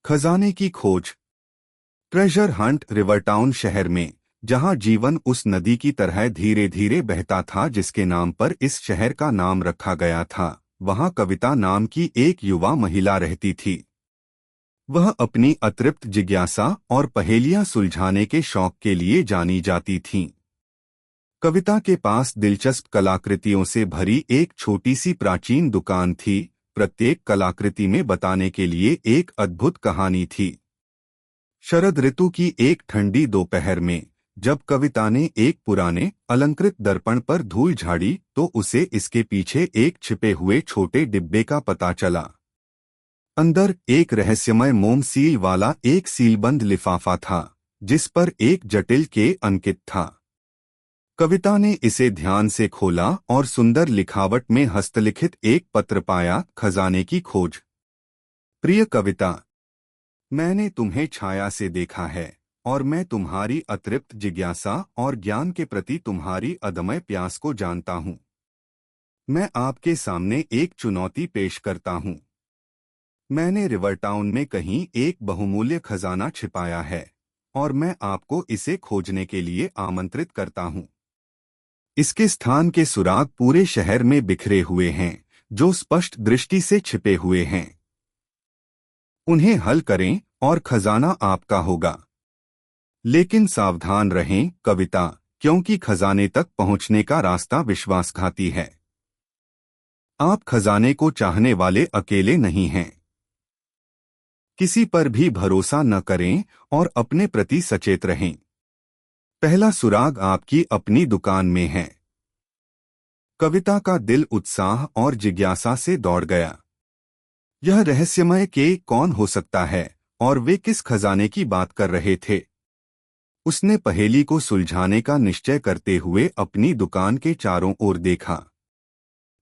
खजाने की खोज। Treasure Hunt. रिवरटाउन शहर में, जहां जीवन उस नदी की तरह धीरे धीरे बहता था जिसके नाम पर इस शहर का नाम रखा गया था, वहां कविता नाम की एक युवा महिला रहती थी। वह अपनी अतृप्त जिज्ञासा और पहेलियां सुलझाने के शौक के लिए जानी जाती थीं। कविता के पास दिलचस्प कलाकृतियों से भरी एक छोटी सी प्राचीन दुकान थी। प्रत्येक कलाकृति में बताने के लिए एक अद्भुत कहानी थी। शरद ऋतु की एक ठंडी दोपहर में जब कविता ने एक पुराने अलंकृत दर्पण पर धूल झाड़ी तो उसे इसके पीछे एक छिपे हुए छोटे डिब्बे का पता चला। अंदर एक रहस्यमय मोम सील वाला एक सीलबंद लिफाफा था जिस पर एक जटिल के अंकित था। कविता ने इसे ध्यान से खोला और सुंदर लिखावट में हस्तलिखित एक पत्र पाया। खजाने की खोज। प्रिय कविता, मैंने तुम्हें छाया से देखा है और मैं तुम्हारी अतृप्त जिज्ञासा और ज्ञान के प्रति तुम्हारी अदम्य प्यास को जानता हूँ। मैं आपके सामने एक चुनौती पेश करता हूँ। मैंने रिवरटाउन में कहीं एक बहुमूल्य खजाना छिपाया है और मैं आपको इसे खोजने के लिए आमंत्रित करता हूँ। इसके स्थान के सुराग पूरे शहर में बिखरे हुए हैं जो स्पष्ट दृष्टि से छिपे हुए हैं। उन्हें हल करें और खजाना आपका होगा। लेकिन सावधान रहें कविता, क्योंकि खजाने तक पहुंचने का रास्ता विश्वासघाती है। आप खजाने को चाहने वाले अकेले नहीं हैं। किसी पर भी भरोसा न करें और अपने प्रति सचेत रहें। पहला सुराग आपकी अपनी दुकान में है। कविता का दिल उत्साह और जिज्ञासा से दौड़ गया। यह रहस्यमय के कौन हो सकता है और वे किस खजाने की बात कर रहे थे। उसने पहेली को सुलझाने का निश्चय करते हुए अपनी दुकान के चारों ओर देखा।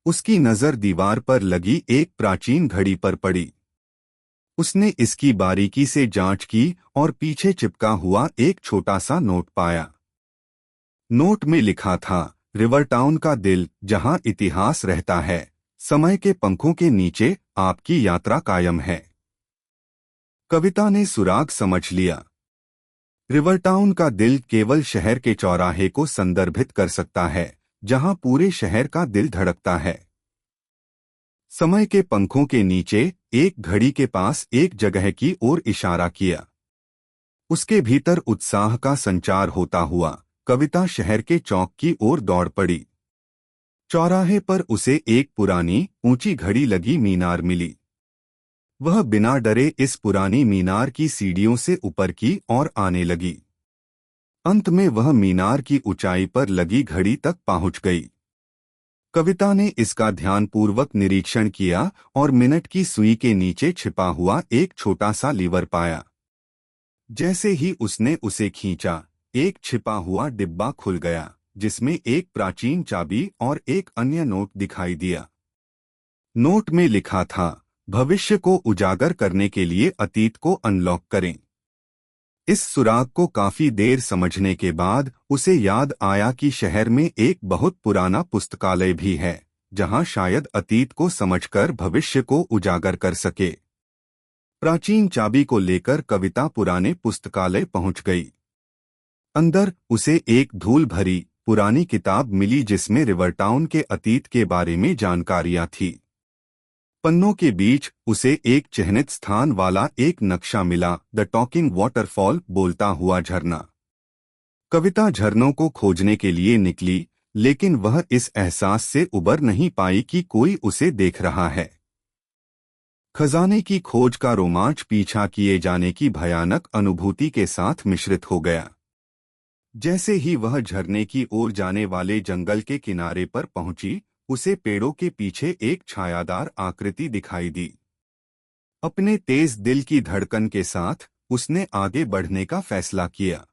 उसकी नजर दीवार पर लगी एक प्राचीन घड़ी पर पड़ी। उसने इसकी बारीकी से जांच की और पीछे चिपका हुआ एक छोटा सा नोट पाया। नोट में लिखा था, रिवरटाउन का दिल जहां इतिहास रहता है, समय के पंखों के नीचे आपकी यात्रा कायम है। कविता ने सुराग समझ लिया। रिवरटाउन का दिल केवल शहर के चौराहे को संदर्भित कर सकता है जहां पूरे शहर का दिल धड़कता है। समय के पंखों के नीचे एक घड़ी के पास एक जगह की ओर इशारा किया। उसके भीतर उत्साह का संचार होता हुआ कविता शहर के चौक की ओर दौड़ पड़ी। चौराहे पर उसे एक पुरानी ऊंची घड़ी लगी मीनार मिली। वह बिना डरे इस पुरानी मीनार की सीढ़ियों से ऊपर की ओर आने लगी। अंत में वह मीनार की ऊंचाई पर लगी घड़ी तक पहुंच गई। कविता ने इसका ध्यानपूर्वक निरीक्षण किया और मिनट की सुई के नीचे छिपा हुआ एक छोटा सा लीवर पाया। जैसे ही उसने उसे खींचा, एक छिपा हुआ डिब्बा खुल गया जिसमें एक प्राचीन चाबी और एक अन्य नोट दिखाई दिया। नोट में लिखा था, भविष्य को उजागर करने के लिए अतीत को अनलॉक करें। इस सुराग को काफी देर समझने के बाद उसे याद आया कि शहर में एक बहुत पुराना पुस्तकालय भी है जहां शायद अतीत को समझकर भविष्य को उजागर कर सके। प्राचीन चाबी को लेकर कविता पुराने पुस्तकालय पहुंच गई। अंदर उसे एक धूल भरी पुरानी किताब मिली जिसमें रिवरटाउन के अतीत के बारे में जानकारियां थी। पन्नों के बीच उसे एक चिह्नित स्थान वाला एक नक्शा मिला, द टॉकिंग वाटरफॉल, बोलता हुआ झरना। कविता झरनों को खोजने के लिए निकली, लेकिन वह इस एहसास से उबर नहीं पाई कि कोई उसे देख रहा है। खजाने की खोज का रोमांच पीछा किए जाने की भयानक अनुभूति के साथ मिश्रित हो गया। जैसे ही वह झरने की ओर जाने वाले जंगल के किनारे पर पहुंची, उसे पेड़ों के पीछे एक छायादार आकृति दिखाई दी। अपने तेज दिल की धड़कन के साथ उसने आगे बढ़ने का फैसला किया।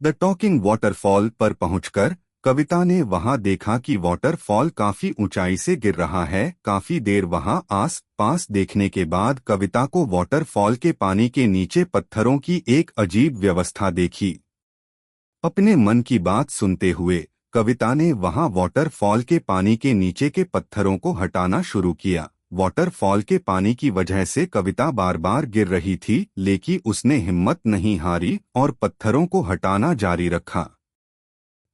द टॉकिंग वाटरफॉल पर पहुंचकर कविता ने वहां देखा कि वाटरफॉल काफी ऊंचाई से गिर रहा है। काफी देर वहां आस पास देखने के बाद कविता को वाटरफॉल के पानी के नीचे पत्थरों की एक अजीब व्यवस्था देखी। अपने मन की बात सुनते हुए कविता ने वहां वाटरफॉल के पानी के नीचे के पत्थरों को हटाना शुरू किया। वाटरफॉल के पानी की वजह से कविता बार बार गिर रही थी, लेकिन उसने हिम्मत नहीं हारी और पत्थरों को हटाना जारी रखा।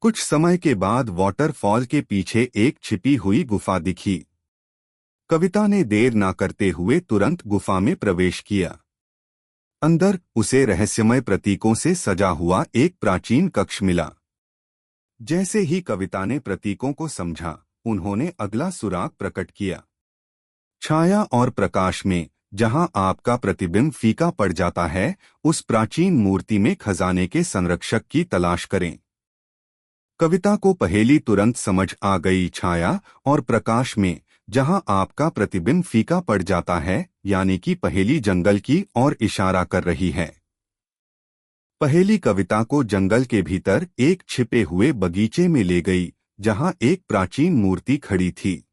कुछ समय के बाद वाटरफॉल के पीछे एक छिपी हुई गुफा दिखी। कविता ने देर ना करते हुए तुरंत गुफा में प्रवेश किया। अंदर उसे रहस्यमय प्रतीकों से सजा हुआ एक प्राचीन कक्ष मिला। जैसे ही कविता ने प्रतीकों को समझा, उन्होंने अगला सुराग प्रकट किया। छाया और प्रकाश में जहां आपका प्रतिबिंब फीका पड़ जाता है, उस प्राचीन मूर्ति में खजाने के संरक्षक की तलाश करें। कविता को पहेली तुरंत समझ आ गई। छाया और प्रकाश में जहां आपका प्रतिबिंब फीका पड़ जाता है, यानी कि पहेली जंगल की ओर इशारा कर रही है। पहेली कविता को जंगल के भीतर एक छिपे हुए बगीचे में ले गई, जहां एक प्राचीन मूर्ति खड़ी थी।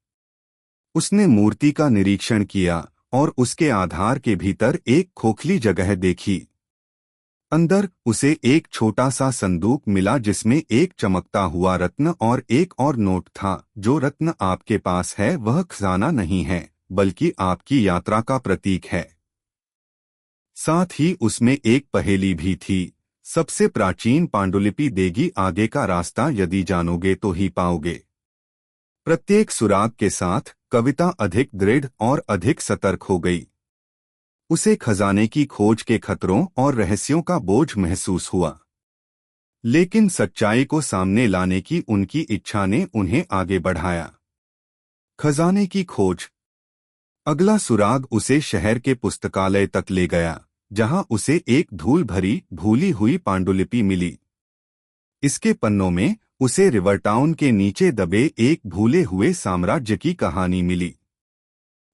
उसने मूर्ति का निरीक्षण किया और उसके आधार के भीतर एक खोखली जगह देखी। अंदर उसे एक छोटा सा संदूक मिला, जिसमें एक चमकता हुआ रत्न और एक और नोट था। जो रत्न आपके पास है वह खजाना नहीं है, बल्कि आपकी यात्रा का प्रतीक है। साथ ही उसमें एक पहेली भी थी। सबसे प्राचीन पांडुलिपि देगी आगे का रास्ता, यदि जानोगे तो ही पाओगे। प्रत्येक सुराग के साथ कविता अधिक दृढ़ और अधिक सतर्क हो गई। उसे खजाने की खोज के खतरों और रहस्यों का बोझ महसूस हुआ, लेकिन सच्चाई को सामने लाने की उनकी इच्छा ने उन्हें आगे बढ़ाया। खजाने की खोज। अगला सुराग उसे शहर के पुस्तकालय तक ले गया, जहां उसे एक धूल भरी भूली हुई पांडुलिपि मिली। इसके पन्नों में उसे रिवरटाउन के नीचे दबे एक भूले हुए साम्राज्य की कहानी मिली।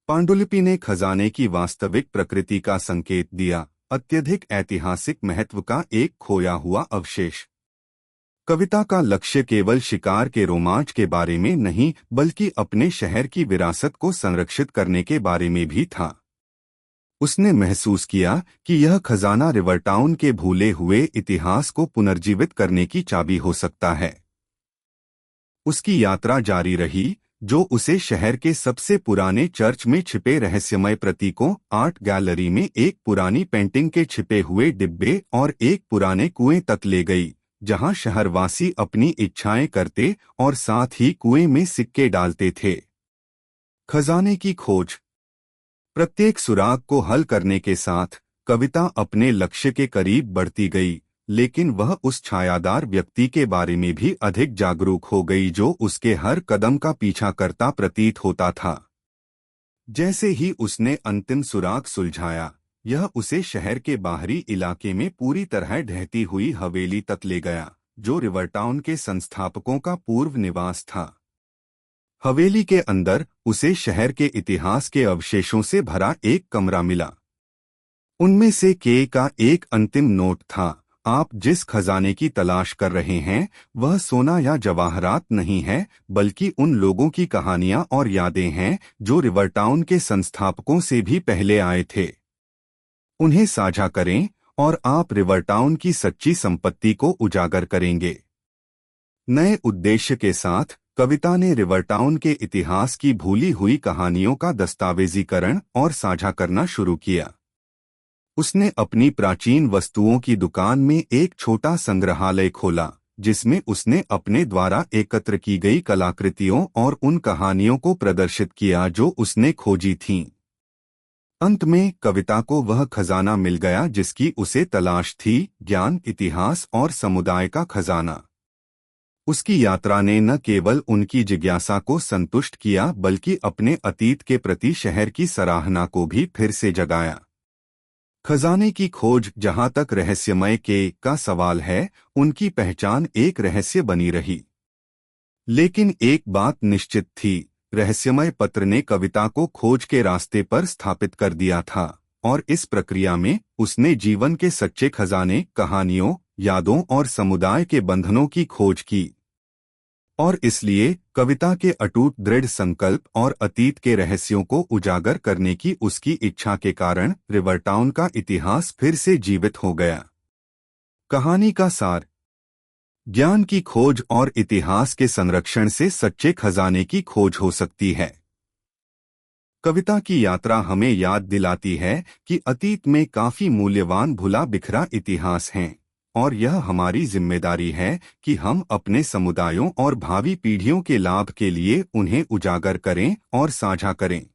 पांडुलिपि ने खजाने की वास्तविक प्रकृति का संकेत दिया, अत्यधिक ऐतिहासिक महत्व का एक खोया हुआ अवशेष। कविता का लक्ष्य केवल शिकार के रोमांच के बारे में नहीं, बल्कि अपने शहर की विरासत को संरक्षित करने के बारे में भी था। उसने महसूस किया कि यह खजाना रिवरटाउन के भूले हुए इतिहास को पुनर्जीवित करने की चाबी हो सकता है। उसकी यात्रा जारी रही, जो उसे शहर के सबसे पुराने चर्च में छिपे रहस्यमय प्रतीकों, आर्ट गैलरी में एक पुरानी पेंटिंग के छिपे हुए डिब्बे और एक पुराने कुएं तक ले गई, जहां शहरवासी अपनी इच्छाएं करते और साथ ही कुएं में सिक्के डालते थे। खजाने की खोज। प्रत्येक सुराग को हल करने के साथ कविता अपने लक्ष्य के करीब बढ़ती गई, लेकिन वह उस छायादार व्यक्ति के बारे में भी अधिक जागरूक हो गई, जो उसके हर कदम का पीछा करता प्रतीत होता था। जैसे ही उसने अंतिम सुराग सुलझाया, यह उसे शहर के बाहरी इलाके में पूरी तरह ढहती हुई हवेली तक ले गया, जो रिवरटाउन के संस्थापकों का पूर्व निवास था। हवेली के अंदर उसे शहर के इतिहास के अवशेषों से भरा एक कमरा मिला। उनमें से का एक अंतिम नोट था, आप जिस खजाने की तलाश कर रहे हैं वह सोना या जवाहरात नहीं है, बल्कि उन लोगों की कहानियां और यादें हैं जो रिवरटाउन के संस्थापकों से भी पहले आए थे। उन्हें साझा करें और आप रिवरटाउन की सच्ची संपत्ति को उजागर करेंगे। नए उद्देश्य के साथ कविता ने रिवरटाउन के इतिहास की भूली हुई कहानियों का दस्तावेजीकरण और साझा करना शुरू किया। उसने अपनी प्राचीन वस्तुओं की दुकान में एक छोटा संग्रहालय खोला, जिसमें उसने अपने द्वारा एकत्र की गई कलाकृतियों और उन कहानियों को प्रदर्शित किया जो उसने खोजी थीं। अंत में कविता को वह खजाना मिल गया जिसकी उसे तलाश थी, ज्ञान, इतिहास और समुदाय का खजाना। उसकी यात्रा ने न केवल उनकी जिज्ञासा को संतुष्ट किया, बल्कि अपने अतीत के प्रति शहर की सराहना को भी फिर से जगाया। खजाने की खोज। जहां तक रहस्यमय का सवाल है, उनकी पहचान एक रहस्य बनी रही। लेकिन एक बात निश्चित थी, रहस्यमय पत्र ने कविता को खोज के रास्ते पर स्थापित कर दिया था, और इस प्रक्रिया में उसने जीवन के सच्चे खजाने, कहानियों, यादों और समुदाय के बंधनों की खोज की। और इसलिए कविता के अटूट दृढ़ संकल्प और अतीत के रहस्यों को उजागर करने की उसकी इच्छा के कारण रिवरटाउन का इतिहास फिर से जीवित हो गया। कहानी का सार। ज्ञान की खोज और इतिहास के संरक्षण से सच्चे खजाने की खोज हो सकती है। कविता की यात्रा हमें याद दिलाती है कि अतीत में काफी मूल्यवान भुला बिखरा इतिहास हैं और यह हमारी जिम्मेदारी है कि हम अपने समुदायों और भावी पीढ़ियों के लाभ के लिए उन्हें उजागर करें और साझा करें।